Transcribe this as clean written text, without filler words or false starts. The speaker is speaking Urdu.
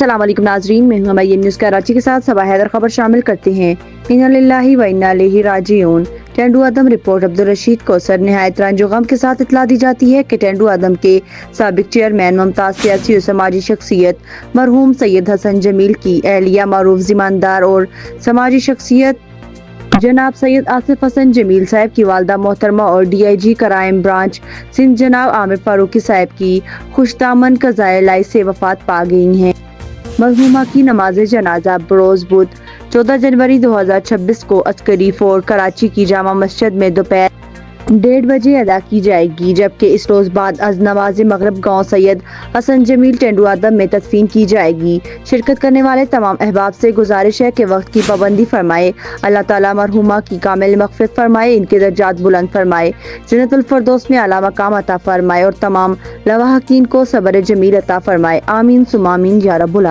السلام علیکم ناظرین، میں ہوں یہ نیوز کراچی کے ساتھ صباح حیدر خبر شامل کرتے ہیں۔ انا للہ و انا الیہ راجعون۔ ٹینڈو عدم رپورٹ عبدالرشید کوثر۔ نہایت رنج و غم کے ساتھ اطلاع دی جاتی ہے کہ ٹینڈو عدم کے سابق چیئرمین ممتاز سیاسی و سماجی شخصیت مرحوم سید حسن جمیل کی اہلیہ معروف ذمہ اور سماجی شخصیت جناب سید آصف حسن جمیل صاحب کی والدہ محترمہ اور D I G crime branch Sindh جناب عامر فاروقی صاحب کی خوشتامن قضائے لائی سے وفات پا گئی ہیں۔ مرحومہ کی نماز جنازہ بروز بدھ 14 جنوری 2026 کو عسکری فورٹ کراچی کی جامع مسجد میں دوپہر 1:30 بجے ادا کی جائے گی، جبکہ اس روز بعد از نماز مغرب گاؤں سید حسن جمیل ٹینڈو عدم میں تدفین کی جائے گی۔ شرکت کرنے والے تمام احباب سے گزارش ہے کہ وقت کی پابندی فرمائے۔ اللہ تعالیٰ مرحومہ کی کامل مغفرت فرمائے، ان کے درجات بلند فرمائے، جنت الفردوس میں اعلیٰ مقام عطا فرمائے اور تمام لواحقین کو صبر جمیل عطا فرمائے۔ آمین ثم آمین یا رب العالمین۔